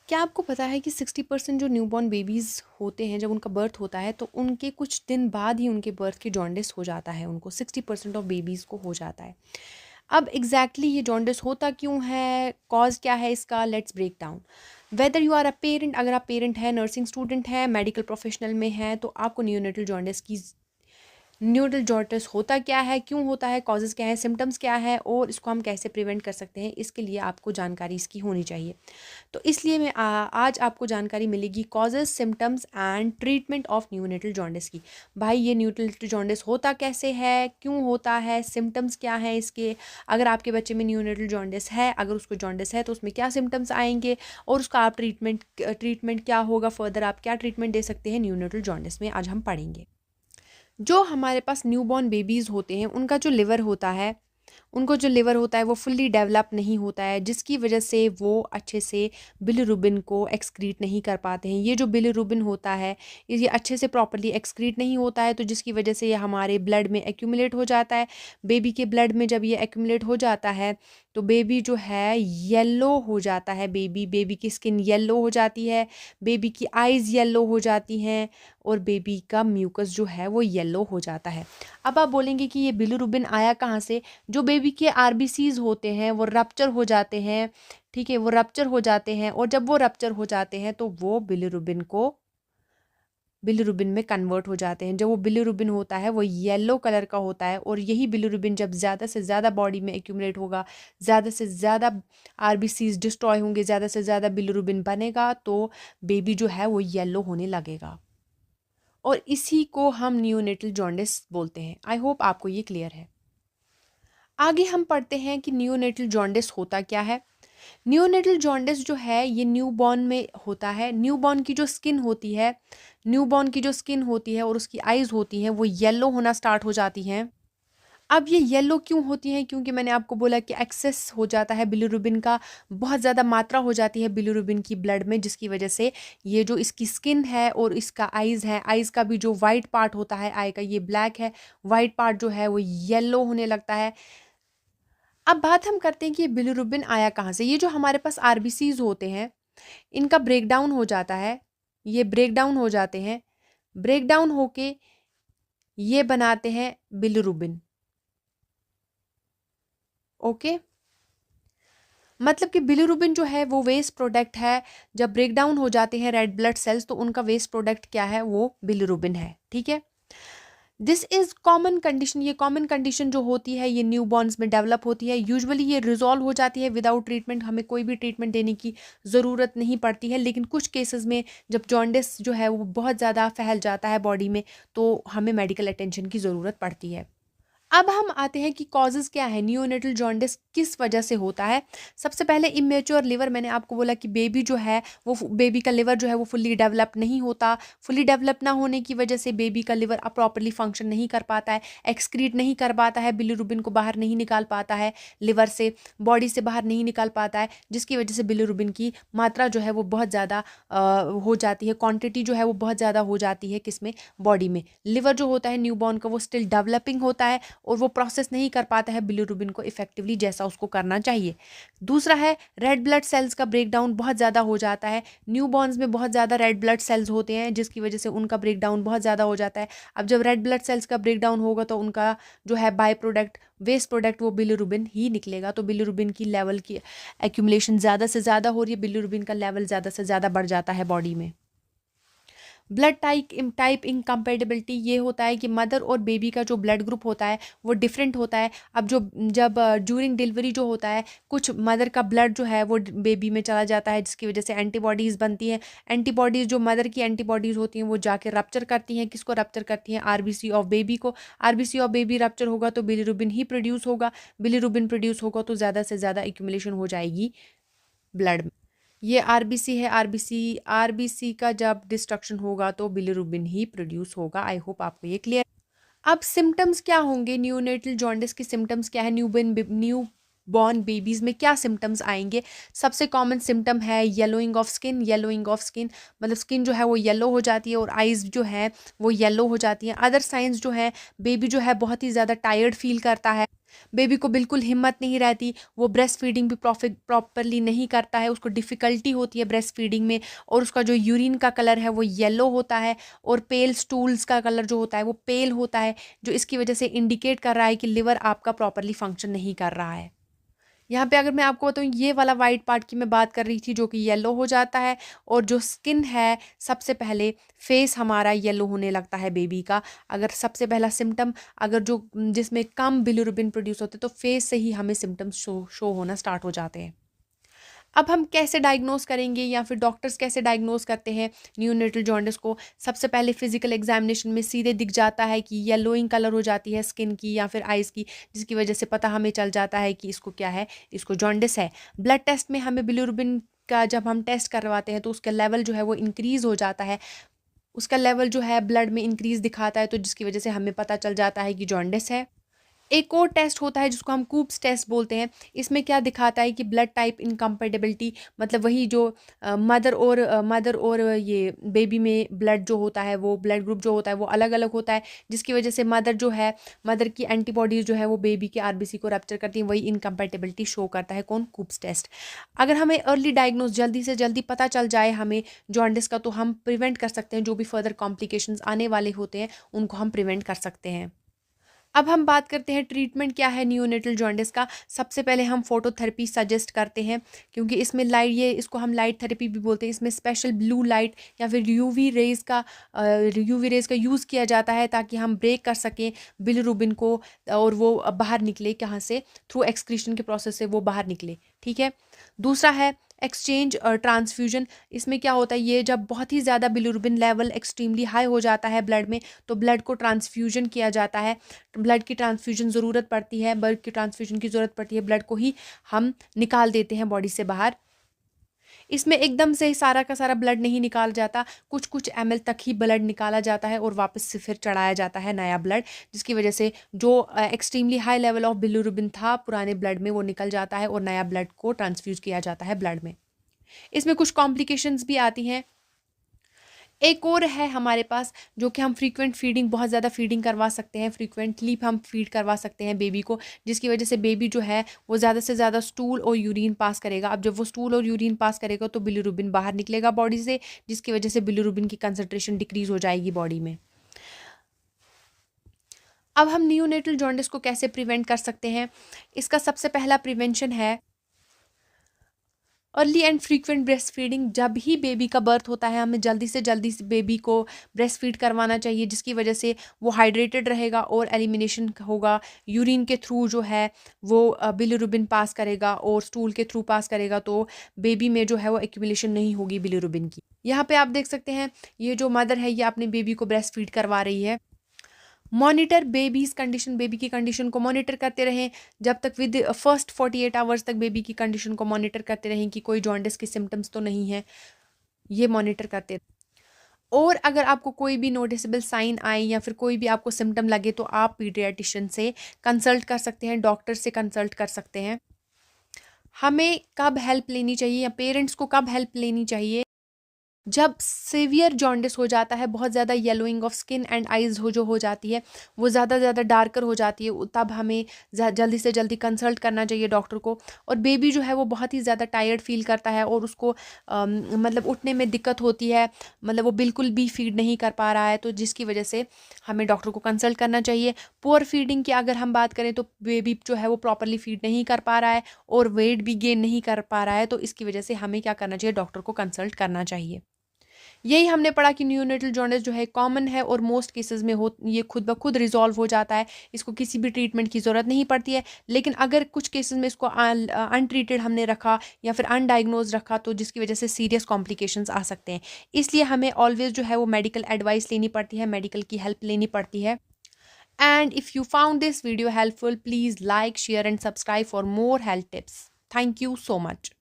क्या आपको पता है कि 60% जो न्यूबॉर्न बेबीज़ होते हैं जब उनका बर्थ होता है तो उनके कुछ दिन बाद ही उनके बर्थ की जॉन्डिस हो जाता है, उनको 60% ऑफ बेबीज़ को हो जाता है। अब एग्जैक्टली ये जॉन्डिस होता क्यों है, कॉज क्या है इसका, let's break down. Whether you are a parent, अगर आप पेरेंट हैं, नर्सिंग स्टूडेंट हैं, मेडिकल प्रोफेशनल में हैं, तो आपको न्यूनेटल जॉन्डिस की न्यूरल जॉन्डिस होता क्या है, क्यों होता है, कॉजेज़ क्या है, सिम्टम्स क्या है और इसको हम कैसे प्रिवेंट कर सकते हैं, इसके लिए आपको जानकारी इसकी होनी चाहिए। तो इसलिए आज आपको जानकारी मिलेगी causes, symptoms and treatment of neonatal jaundice की। भाई ये न्यूनेटल जॉन्डिस होता कैसे है, क्यों होता है, सिम्टम्स क्या है इसके, अगर आपके बच्चे में न्यूनेटल जॉन्डिस है, अगर उसको जॉन्डिस है तो उसमें क्या सिम्टम्स आएंगे और उसका आप ट्रीटमेंट क्या होगा, फर्दर आप क्या ट्रीटमेंट दे सकते हैं न्यूनेटल जॉन्डिस में, आज हम पढ़ेंगे। जो हमारे पास न्यूबॉर्न बेबीज़ होते हैं उनका जो लिवर होता है, उनको जो लिवर होता है वो फुल्ली डेवलप नहीं होता है, जिसकी वजह से वो अच्छे से बिलिरुबिन को एक्सक्रीट नहीं कर पाते हैं। ये जो बिलिरुबिन होता है ये अच्छे से प्रॉपरली एक्सक्रीट नहीं होता है, तो जिसकी वजह से ये हमारे ब्लड में एक्यूमुलेट हो जाता है। बेबी के ब्लड में जब ये एक्यूमुलेट हो जाता है तो बेबी जो है येलो हो जाता है, बेबी की स्किन येलो हो जाती है, बेबी की आइज़ येलो हो जाती हैं और बेबी का म्यूकस जो है वो येलो हो जाता है। अब आप बोलेंगे कि ये बिलिरुबिन आया कहाँ से? जो बेबी के आरबीसीज होते हैं वो रप्चर हो जाते हैं, ठीक है, वो रप्चर हो जाते हैं और जब वो रप्चर हो जाते हैं तो वो बिलिरुबिन में कन्वर्ट हो जाते हैं। जब वो बिलिरुबिन होता है वो येलो कलर का होता है और यही बिलिरुबिन जब ज़्यादा से ज़्यादा बॉडी में एक्यूमुलेट होगा, ज़्यादा से ज़्यादा आरबीसीज डिस्ट्रॉय होंगे, ज़्यादा से ज़्यादा बिलिरुबिन बनेगा तो बेबी जो है वो येलो होने लगेगा और इसी को हम नियोनेटल जॉन्डिस बोलते हैं। आई होप आपको ये क्लियर है। आगे हम पढ़ते हैं कि नियोनेटल जॉन्डिस होता क्या है। नियोनेटल जॉन्डिस जो है ये न्यूबॉर्न में होता है। न्यूबॉर्न की जो स्किन होती है और उसकी आइज़ होती हैं वो येलो होना स्टार्ट हो जाती हैं। अब ये येलो क्यों होती हैं? क्योंकि मैंने आपको बोला कि एक्सेस हो जाता है बिलिरुबिन का, बहुत ज़्यादा मात्रा हो जाती है बिलिरुबिन की ब्लड में, जिसकी वजह से ये जो इसकी स्किन है और इसका आइज़ है, आइज़ का भी जो वाइट पार्ट होता है, आई का ये ब्लैक है, वाइट पार्ट जो है वो येलो होने लगता है। अब बात हम करते हैं कि ये बिलिरुबिन आया कहाँ से। ये जो हमारे पास आरबीसीज होते हैं इनका ब्रेकडाउन हो जाता है, ये ब्रेकडाउन हो जाते हैं, ब्रेकडाउन होके ये बनाते हैं बिलिरुबिन। ओके, मतलब कि बिलिरुबिन जो है वो वेस्ट प्रोडक्ट है। जब ब्रेकडाउन हो जाते हैं रेड ब्लड सेल्स तो उनका वेस्ट प्रोडक्ट क्या है, वो बिलिरुबिन है, ठीक है। This is common condition. ये कॉमन कंडीशन जो होती है ये न्यूबॉर्न्स में डेवलप होती है। यूजुअली ये रिजॉल्व हो जाती है विदाउट ट्रीटमेंट, हमें कोई भी ट्रीटमेंट देने की ज़रूरत नहीं पड़ती है। लेकिन कुछ केसेस में जब जॉन्डिस जो है वो बहुत ज़्यादा फैल जाता है बॉडी में तो हमें मेडिकल अटेंशन की ज़रूरत पड़ती है। अब हम आते हैं कि कॉजेज़ क्या है, नियोनेटल जॉन्डिस किस वजह से होता है। सबसे पहले इमेच्योर लिवर। मैंने आपको बोला कि बेबी जो है वो बेबी का लिवर जो है वो फुल्ली डेवलप नहीं होता। फुल्ली डेवलप ना होने की वजह से बेबी का लिवर अब प्रॉपरली फंक्शन नहीं कर पाता है, एक्सक्रीट नहीं कर पाता है, बिलिरुबिन को बाहर नहीं निकाल पाता है लिवर से, बॉडी से बाहर नहीं निकाल पाता है, जिसकी वजह से बिलिरुबिन की मात्रा जो है वो बहुत ज़्यादा हो जाती है, क्वान्टिटी जो है वो बहुत ज़्यादा हो जाती है किसमें, बॉडी में। लिवर जो होता है न्यूबॉर्न का वो स्टिल डेवलपिंग होता है और वो प्रोसेस नहीं कर पाता है बिलिरुबिन को इफेक्टिवली जैसा उसको करना चाहिए। दूसरा है रेड ब्लड सेल्स का ब्रेकडाउन बहुत ज़्यादा हो जाता है। न्यूबॉर्न्स में बहुत ज़्यादा रेड ब्लड सेल्स होते हैं जिसकी वजह से उनका ब्रेकडाउन बहुत ज़्यादा हो जाता है। अब जब रेड ब्लड सेल्स का ब्रेकडाउन होगा तो उनका जो है बाय प्रोडक्ट, वेस्ट प्रोडक्ट, वो बिलिरुबिन ही निकलेगा। तो बिलिरुबिन की लेवल की एक्यूमुलेशन ज़्यादा से ज़्यादा हो रही है, बिलिरुबिन का लेवल ज़्यादा से ज़्यादा बढ़ जाता है बॉडी में। ब्लड टाइप इनकम्पेटिबिलिटी ये होता है कि मदर और बेबी का जो ब्लड ग्रुप होता है वो डिफरेंट होता है। अब जब ड्यूरिंग डिलीवरी जो होता है कुछ मदर का ब्लड जो है वो बेबी में चला जाता है जिसकी वजह से एंटीबॉडीज़ बनती हैं। एंटीबॉडीज़ जो मदर की एंटीबॉडीज़ होती हैं वो जाके रप्चर करती हैं, किसको रप्चर करती हैं, आरबीसी ऑफ बेबी को। आरबीसी ऑफ बेबी रप्चर होगा तो बिलिरुबिन ही प्रोड्यूस होगा, बिलिरुबिन प्रोड्यूस होगा तो ज़्यादा से ज़्यादा एक्यूमुलेशन हो जाएगी ब्लड में। ये आरबीसी है, आरबीसी का जब डिस्ट्रक्शन होगा तो बिलिरुबिन ही प्रोड्यूस होगा। आई होप आपको ये क्लियर। अब सिम्टम्स क्या होंगे, न्यूनेटल जॉन्डिस के सिम्टम्स क्या है, बॉर्न बेबीज़ में क्या सिम्टम्स आएंगे। सबसे कॉमन सिम्टम है yellowing of skin. Yellowing of skin मतलब स्किन जो है वो येलो हो जाती है और आइज़ जो है वो येलो हो जाती हैं। अदर साइंस जो है, बेबी जो है बहुत ही ज़्यादा टायर्ड फील करता है, बेबी को बिल्कुल हिम्मत नहीं रहती, वो ब्रेस्ट फीडिंग भी प्रॉपरली नहीं करता है, उसको डिफ़िकल्टी होती है ब्रेस्ट फीडिंग में, और उसका जो यूरिन का कलर है वो येलो होता है और पेल स्टूल्स का कलर जो होता है वो पेल होता है, जो इसकी वजह से इंडिकेट कर रहा है कि लिवर आपका प्रॉपरली फंक्शन नहीं कर रहा है। यहाँ पे अगर मैं आपको बताऊँ, ये वाला वाइट पार्ट की मैं बात कर रही थी जो कि येलो हो जाता है, और जो स्किन है सबसे पहले फेस हमारा येलो होने लगता है बेबी का। अगर सबसे पहला सिम्टम अगर जो जिसमें कम बिलिरुबिन प्रोड्यूस होते तो फेस से ही हमें सिम्टम्स शो होना स्टार्ट हो जाते हैं। अब हम कैसे डायग्नोस करेंगे या फिर डॉक्टर्स कैसे डायग्नोस करते हैं न्यूनेटल जॉन्डिस को। सबसे पहले फिजिकल एग्जामिनेशन में सीधे दिख जाता है कि येलोइंग कलर हो जाती है स्किन की या फिर आइज़ की, जिसकी वजह से पता हमें चल जाता है कि इसको क्या है, इसको जॉन्डिस है। ब्लड टेस्ट में हमें बिलिरुबिन का जब हम टेस्ट करवाते हैं तो उसका लेवल जो है वो इंक्रीज़ हो जाता है, उसका लेवल जो है ब्लड में इंक्रीज़ दिखाता है, तो जिसकी वजह से हमें पता चल जाता है कि जॉन्डिस है। एक और टेस्ट होता है जिसको हम कूप्स टेस्ट बोलते हैं। इसमें क्या दिखाता है कि ब्लड टाइप इनकम्पेटिबिलिटी, मतलब वही जो मदर और ये बेबी में ब्लड जो होता है, वो ब्लड ग्रुप जो होता है वो अलग अलग होता है, जिसकी वजह से मदर की एंटीबॉडीज़ जो है वो बेबी के आरबीसी को रैप्चर करती हैं, वही इनकम्पेटिबिलिटी शो करता है कौन, कूप्स टेस्ट। अगर हमें अर्ली डायग्नोस जल्दी से जल्दी पता चल जाए हमें जॉन्डिस का, तो हम प्रिवेंट कर सकते हैं, जो भी फर्दर कॉम्प्लिकेशंस आने वाले होते हैं उनको हम प्रिवेंट कर सकते हैं। अब हम बात करते हैं ट्रीटमेंट क्या है नियोनेटल जॉन्डिस का। सबसे पहले हम फोटोथेरेपी सजेस्ट करते हैं, क्योंकि इसमें इसको हम लाइट थेरेपी भी बोलते हैं। इसमें स्पेशल ब्लू लाइट या फिर यूवी रेज़ का यूज़ किया जाता है ताकि हम ब्रेक कर सकें बिलिरुबिन को, और वो बाहर निकले, कहाँ से, थ्रू एक्सक्रीशन के प्रोसेस से वो बाहर निकले। ठीक है। दूसरा है एक्सचेंज ट्रांसफ्यूजन। इसमें क्या होता है, ये जब बहुत ही ज़्यादा बिलिरुबिन लेवल एक्सट्रीमली हाई हो जाता है ब्लड में, तो ब्लड को ट्रांसफ्यूजन किया जाता है। ब्लड की ट्रांसफ्यूजन ज़रूरत पड़ती है, ब्लड की ट्रांसफ्यूजन की ज़रूरत पड़ती है, ब्लड को ही हम निकाल देते हैं बॉडी से बाहर। इसमें एकदम से सारा का सारा ब्लड नहीं निकाला जाता, कुछ कुछ ml तक ही ब्लड निकाला जाता है और वापस से फिर चढ़ाया जाता है नया ब्लड, जिसकी वजह से जो extremely high level of bilirubin था पुराने ब्लड में वो निकल जाता है और नया ब्लड को ट्रांसफ्यूज किया जाता है ब्लड में। इसमें कुछ कॉम्प्लिकेशंस भी आती हैं। एक और है हमारे पास, जो कि हम फ्रीक्वेंट फीडिंग, बहुत ज़्यादा फीडिंग करवा सकते हैं, फ्रीक्वेंटली हम फीड करवा सकते हैं बेबी को, जिसकी वजह से बेबी जो है वो ज़्यादा से ज़्यादा स्टूल और यूरिन पास करेगा। अब जब वो स्टूल और यूरिन पास करेगा तो बिलिरुबिन बाहर निकलेगा बॉडी से, जिसकी वजह से बिलिरुबिन की कंसंट्रेशन डिक्रीज हो जाएगी बॉडी में। अब हम नियोनेटल जॉन्डिस को कैसे प्रिवेंट कर सकते हैं। इसका सबसे पहला प्रिवेंशन है early and frequent breast feeding. जब ही बेबी का बर्थ होता है हमें जल्दी से बेबी को ब्रेस्ट फीड करवाना चाहिए, जिसकी वजह से वो हाइड्रेटेड रहेगा और एलिमिनेशन होगा। यूरिन के थ्रू जो है वो बिलिरुबिन पास करेगा और स्टूल के थ्रू पास करेगा, तो बेबी में जो है वो एक्यूमुलेशन नहीं होगी बिलिरुबिन की। यहाँ पे आप देख सकते हैं ये जो मदर है ये अपने बेबी को ब्रेस्ट फीड करवा रही है। मॉनिटर बेबीज़ कंडीशन, बेबी की कंडीशन को मॉनिटर करते रहें जब तक विद फर्स्ट 48 आवर्स तक बेबी की कंडीशन को मॉनिटर करते रहें कि कोई जॉन्डिस के सिम्टम्स तो नहीं है, ये मॉनिटर करते रहें। और अगर आपको कोई भी नोटिसेबल साइन आए या फिर कोई भी आपको सिम्टम लगे तो आप पीडियाट्रिशियन से कंसल्ट कर सकते हैं, डॉक्टर से कंसल्ट कर सकते हैं। हमें कब हेल्प लेनी चाहिए या पेरेंट्स को कब हेल्प लेनी चाहिए, जब सीवियर जॉन्डिस हो जाता है, बहुत ज़्यादा yellowing of skin and eyes हो जाती है, वो ज़्यादा डार्कर हो जाती है, तब हमें जल्दी से जल्दी कंसल्ट करना चाहिए डॉक्टर को। और बेबी जो है वो बहुत ही ज़्यादा टायर्ड फील करता है और उसको मतलब उठने में दिक्कत होती है, मतलब वो बिल्कुल भी फीड नहीं कर पा रहा है, तो जिसकी वजह से हमें डॉक्टर को कंसल्ट करना चाहिए। पुअर फीडिंग की अगर हम बात करें तो बेबी जो है वो प्रॉपरली फीड नहीं कर पा रहा है और वेट भी गेन नहीं कर पा रहा है, तो इसकी वजह से हमें क्या करना चाहिए, डॉक्टर को कंसल्ट करना चाहिए। यही हमने पढ़ा कि न्यूनेटल जॉन्डिस जो है कॉमन है और मोस्ट केसेस में ये खुद ब खुद रिजॉल्व हो जाता है, इसको किसी भी ट्रीटमेंट की ज़रूरत नहीं पड़ती है। लेकिन अगर कुछ केसेस में इसको अनट्रीटेड हमने रखा या फिर अनडायग्नोज रखा तो जिसकी वजह से सीरियस कॉम्प्लिकेशंस आ सकते हैं। इसलिए हमें ऑलवेज जो है वो मेडिकल एडवाइस लेनी पड़ती है, मेडिकल की हेल्प लेनी पड़ती है। And if you found this video helpful, please like, share and subscribe for more health tips. Thank you so much.